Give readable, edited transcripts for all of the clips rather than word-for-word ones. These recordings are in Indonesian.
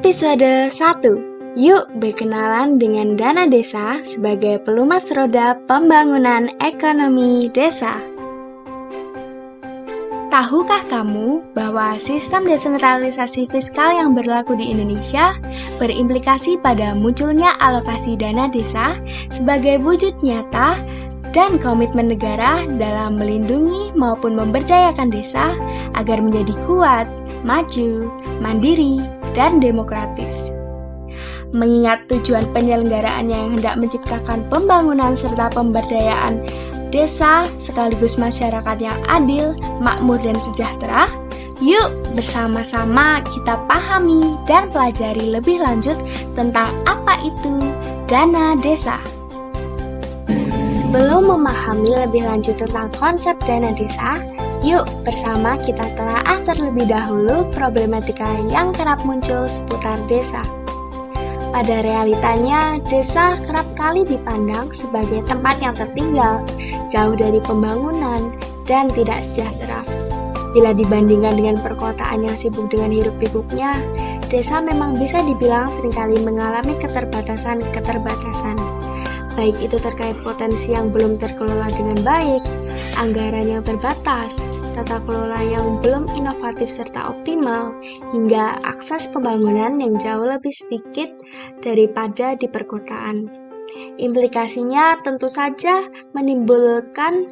Episode 1. Yuk berkenalan dengan dana desa sebagai pelumas roda pembangunan ekonomi desa. Tahukah kamu bahwa sistem desentralisasi fiskal yang berlaku di Indonesia berimplikasi pada munculnya alokasi dana desa sebagai wujud nyata dan komitmen negara dalam melindungi maupun memberdayakan desa agar menjadi kuat, maju, mandiri, dan demokratis. Mengingat tujuan penyelenggaraannya yang hendak menciptakan pembangunan serta pemberdayaan desa sekaligus masyarakat yang adil, makmur, dan sejahtera, yuk bersama-sama kita pahami dan pelajari lebih lanjut tentang apa itu dana desa. Sebelum memahami lebih lanjut tentang konsep dana desa, yuk bersama kita telaah terlebih dahulu problematika yang kerap muncul seputar desa. Pada realitanya, desa kerap kali dipandang sebagai tempat yang tertinggal, jauh dari pembangunan, dan tidak sejahtera. Bila dibandingkan dengan perkotaan yang sibuk dengan hiruk-pikuknya, desa memang bisa dibilang seringkali mengalami keterbatasan. Baik itu terkait potensi yang belum terkelola dengan baik, anggaran yang terbatas, tata kelola yang belum inovatif serta optimal, hingga akses pembangunan yang jauh lebih sedikit daripada di perkotaan. Implikasinya tentu saja menimbulkan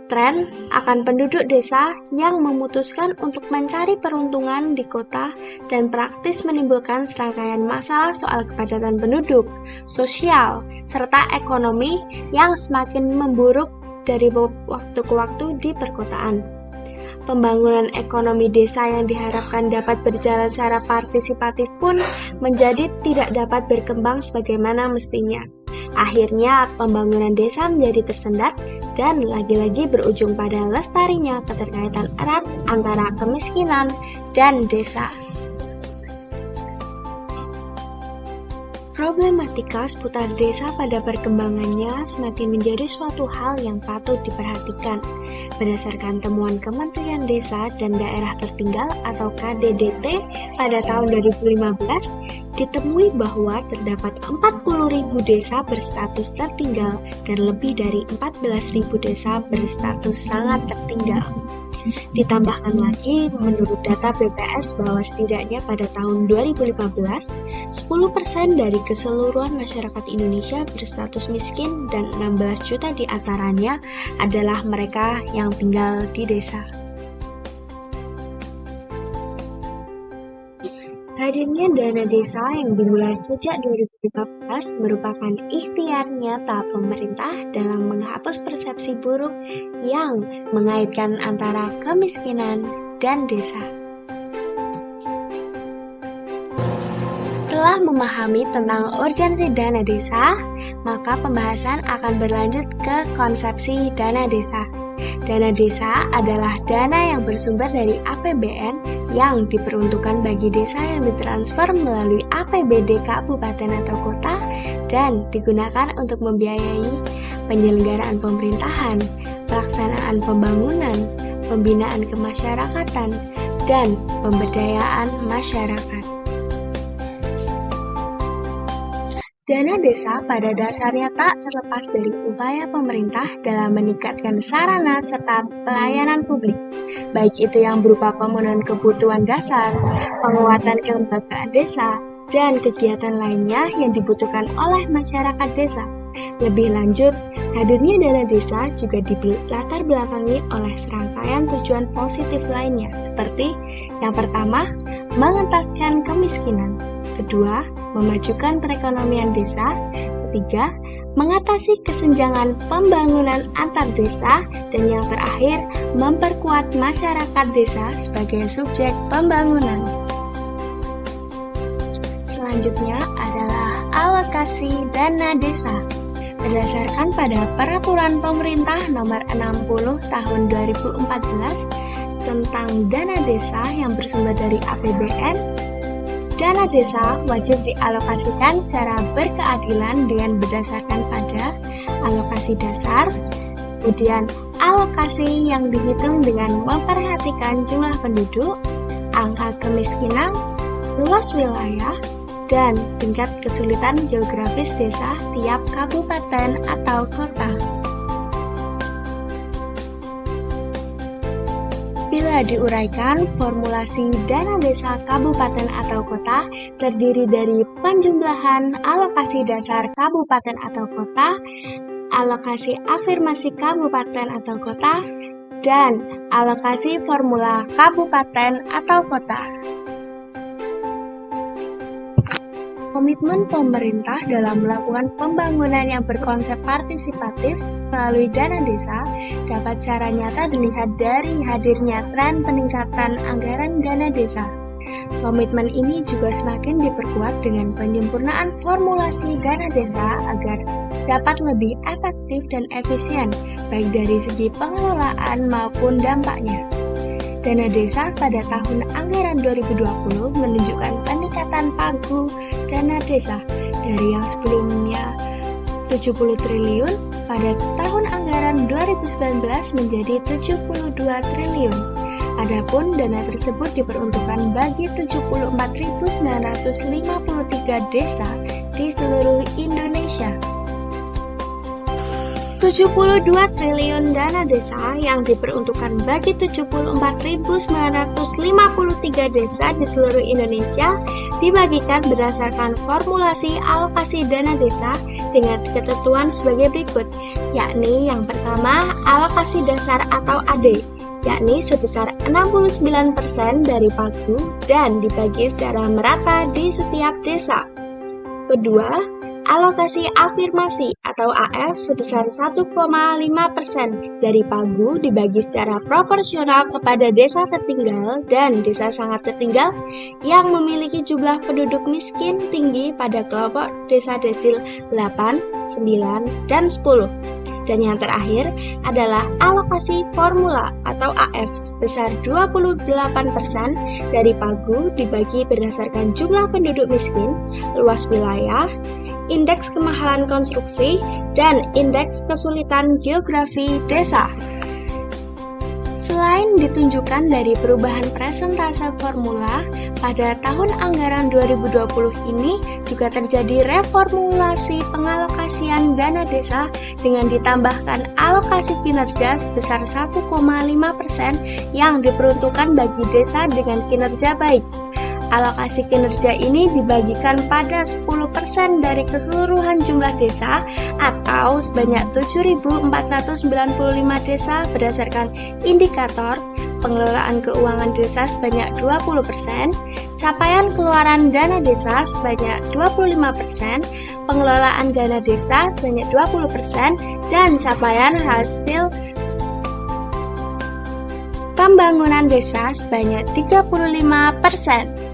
tren akan penduduk desa yang memutuskan untuk mencari peruntungan di kota dan praktis menimbulkan serangkaian masalah soal kepadatan penduduk, sosial, serta ekonomi yang semakin memburuk dari waktu ke waktu di perkotaan. Pembangunan ekonomi desa yang diharapkan dapat berjalan secara partisipatif pun menjadi tidak dapat berkembang sebagaimana mestinya. Akhirnya, pembangunan desa menjadi tersendat dan lagi-lagi berujung pada lestarinya keterkaitan erat antara kemiskinan dan desa. Problematika seputar desa pada perkembangannya semakin menjadi suatu hal yang patut diperhatikan. Berdasarkan temuan Kementerian Desa dan Daerah Tertinggal atau KDDT pada tahun 2015, ditemui bahwa terdapat 40.000 desa berstatus tertinggal dan lebih dari 14.000 desa berstatus sangat tertinggal. Ditambahkan lagi, menurut data BPS bahwa setidaknya pada tahun 2015, 10% dari keseluruhan masyarakat Indonesia berstatus miskin dan 16 juta di antaranya adalah mereka yang tinggal di desa. Hadirnya dana desa yang dimulai sejak 2015 merupakan ikhtiar nyata pemerintah dalam menghapus persepsi buruk yang mengaitkan antara kemiskinan dan desa. Setelah memahami tentang urgensi dana desa, maka pembahasan akan berlanjut ke konsepsi dana desa. Dana desa adalah dana yang bersumber dari APBN yang diperuntukkan bagi desa yang ditransfer melalui APBD kabupaten atau kota dan digunakan untuk membiayai penyelenggaraan pemerintahan, pelaksanaan pembangunan, pembinaan kemasyarakatan, dan pemberdayaan masyarakat. Dana desa pada dasarnya tak terlepas dari upaya pemerintah dalam meningkatkan sarana serta pelayanan publik, baik itu yang berupa pemenuhan kebutuhan dasar, penguatan kelembagaan desa, dan kegiatan lainnya yang dibutuhkan oleh masyarakat desa. Lebih lanjut, hadirnya dana desa juga dilatar belakangi oleh serangkaian tujuan positif lainnya, seperti yang pertama, mengentaskan kemiskinan. Kedua, memajukan perekonomian desa. Ketiga, mengatasi kesenjangan pembangunan antar desa. Dan yang terakhir, memperkuat masyarakat desa sebagai subjek pembangunan. Selanjutnya adalah alokasi dana desa. Berdasarkan pada Peraturan Pemerintah Nomor 60 Tahun 2014 tentang dana desa yang bersumber dari APBN, dana desa wajib dialokasikan secara berkeadilan dengan berdasarkan pada alokasi dasar, kemudian alokasi yang dihitung dengan memperhatikan jumlah penduduk, angka kemiskinan, luas wilayah, dan tingkat kesulitan geografis desa tiap kabupaten atau kota. Bila diuraikan, formulasi dana desa kabupaten atau kota terdiri dari penjumlahan alokasi dasar kabupaten atau kota, alokasi afirmasi kabupaten atau kota, dan alokasi formula kabupaten atau kota. Komitmen pemerintah dalam melakukan pembangunan yang berkonsep partisipatif melalui dana desa dapat secara nyata dilihat dari hadirnya tren peningkatan anggaran dana desa. Komitmen ini juga semakin diperkuat dengan penyempurnaan formulasi dana desa agar dapat lebih efektif dan efisien, baik dari segi pengelolaan maupun dampaknya. Dana desa pada tahun anggaran 2020 menunjukkan peningkatan pagu dana desa dari yang sebelumnya 70 triliun pada tahun anggaran 2019 menjadi 72 triliun. Adapun dana tersebut diperuntukkan bagi 74.953 desa di seluruh Indonesia. 72 triliun dana desa yang diperuntukkan bagi 74.953 desa di seluruh Indonesia dibagikan berdasarkan formulasi alokasi dana desa dengan ketentuan sebagai berikut, yakni yang pertama alokasi dasar atau AD, yakni sebesar 69% dari pagu dan dibagi secara merata di setiap desa. Kedua, alokasi afirmasi atau AF sebesar 1,5% dari pagu dibagi secara proporsional kepada desa tertinggal dan desa sangat tertinggal yang memiliki jumlah penduduk miskin tinggi pada kelompok desa desil 8, 9, dan 10. Dan yang terakhir adalah alokasi formula atau AF sebesar 28% dari pagu dibagi berdasarkan jumlah penduduk miskin, luas wilayah, indeks kemahalan konstruksi, dan indeks kesulitan geografi desa. Selain ditunjukkan dari perubahan presentase formula, pada tahun anggaran 2020 ini juga terjadi reformulasi pengalokasian dana desa dengan ditambahkan alokasi kinerja sebesar 1,5% yang diperuntukkan bagi desa dengan kinerja baik. Alokasi kinerja ini dibagikan pada 10% dari keseluruhan jumlah desa atau sebanyak 7.495 desa berdasarkan indikator pengelolaan keuangan desa sebanyak 20%, capaian keluaran dana desa sebanyak 25%, pengelolaan dana desa sebanyak 20%, dan capaian hasil pembangunan desa sebanyak 35%.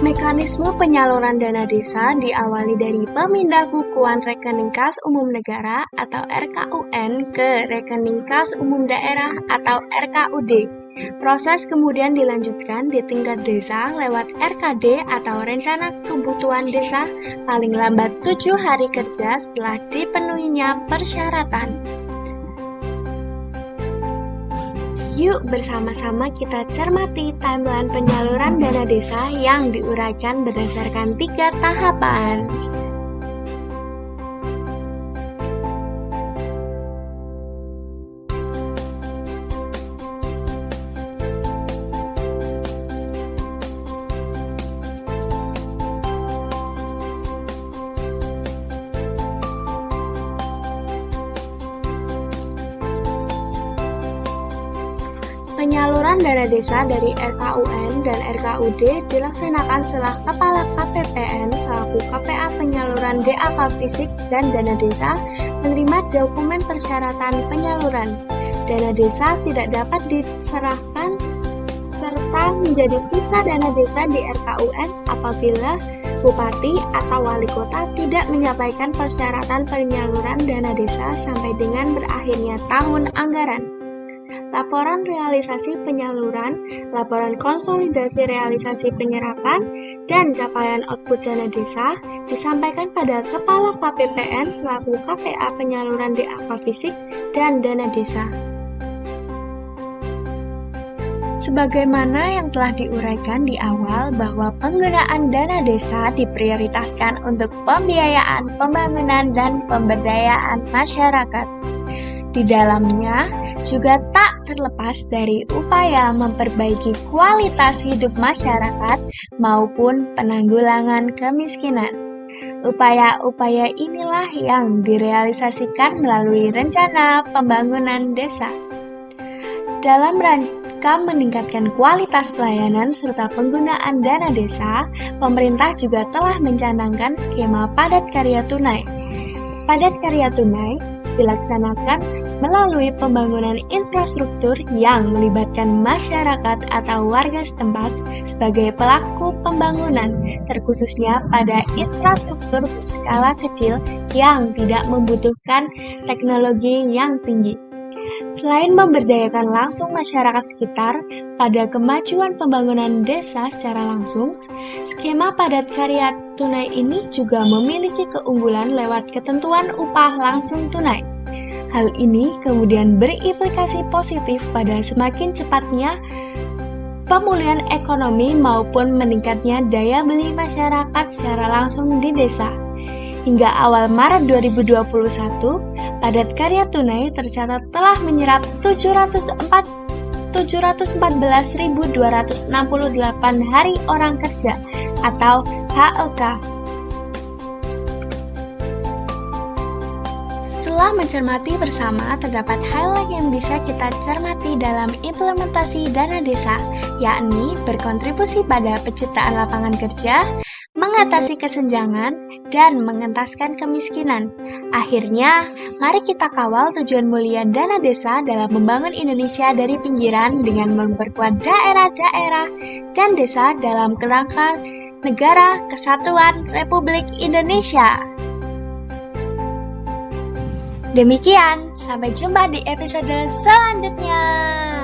Mekanisme penyaluran dana desa diawali dari pemindahbukuan rekening kas umum negara atau RKUN ke rekening kas umum daerah atau RKUD. Proses kemudian dilanjutkan di tingkat desa lewat RKD atau Rencana Kebutuhan Desa paling lambat 7 hari kerja setelah dipenuhinya persyaratan. Yuk bersama-sama kita cermati timeline penyaluran dana desa yang diuraikan berdasarkan 3 tahapan. Penyaluran dana desa dari RKUN dan RKUD dilaksanakan setelah Kepala KPPN selaku KPA penyaluran DAK fisik dan dana desa menerima dokumen persyaratan penyaluran. Dana desa tidak dapat diserahkan serta menjadi sisa dana desa di RKUN apabila Bupati atau Wali Kota tidak menyampaikan persyaratan penyaluran dana desa sampai dengan berakhirnya tahun anggaran. Laporan realisasi penyaluran, laporan konsolidasi realisasi penyerapan, dan capaian output dana desa disampaikan pada Kepala KPPN selaku KPA penyaluran DAK fisik dan dana desa. Sebagaimana yang telah diuraikan di awal bahwa penggunaan dana desa diprioritaskan untuk pembiayaan pembangunan dan pemberdayaan masyarakat. Di dalamnya juga tak terlepas dari upaya memperbaiki kualitas hidup masyarakat maupun penanggulangan kemiskinan. Upaya-upaya inilah yang direalisasikan melalui rencana pembangunan desa. Dalam rangka meningkatkan kualitas pelayanan serta penggunaan dana desa, pemerintah juga telah mencanangkan skema padat karya tunai. Padat karya tunai dilaksanakan melalui pembangunan infrastruktur yang melibatkan masyarakat atau warga setempat sebagai pelaku pembangunan, terkhususnya pada infrastruktur skala kecil yang tidak membutuhkan teknologi yang tinggi. Selain memberdayakan langsung masyarakat sekitar pada kemajuan pembangunan desa secara langsung, skema padat karya tunai ini juga memiliki keunggulan lewat ketentuan upah langsung tunai. Hal ini kemudian berimplikasi positif pada semakin cepatnya pemulihan ekonomi maupun meningkatnya daya beli masyarakat secara langsung di desa. Hingga awal Maret 2021, padat karya tunai tercatat telah menyerap 714.268 hari orang kerja atau HOK. Setelah mencermati bersama, terdapat highlight yang bisa kita cermati dalam implementasi dana desa, yakni berkontribusi pada penciptaan lapangan kerja, mengatasi kesenjangan, dan mengentaskan kemiskinan. Akhirnya, mari kita kawal tujuan mulia dana desa dalam membangun Indonesia dari pinggiran dengan memperkuat daerah-daerah dan desa dalam kerangka Negara Kesatuan Republik Indonesia. Demikian, sampai jumpa di episode selanjutnya.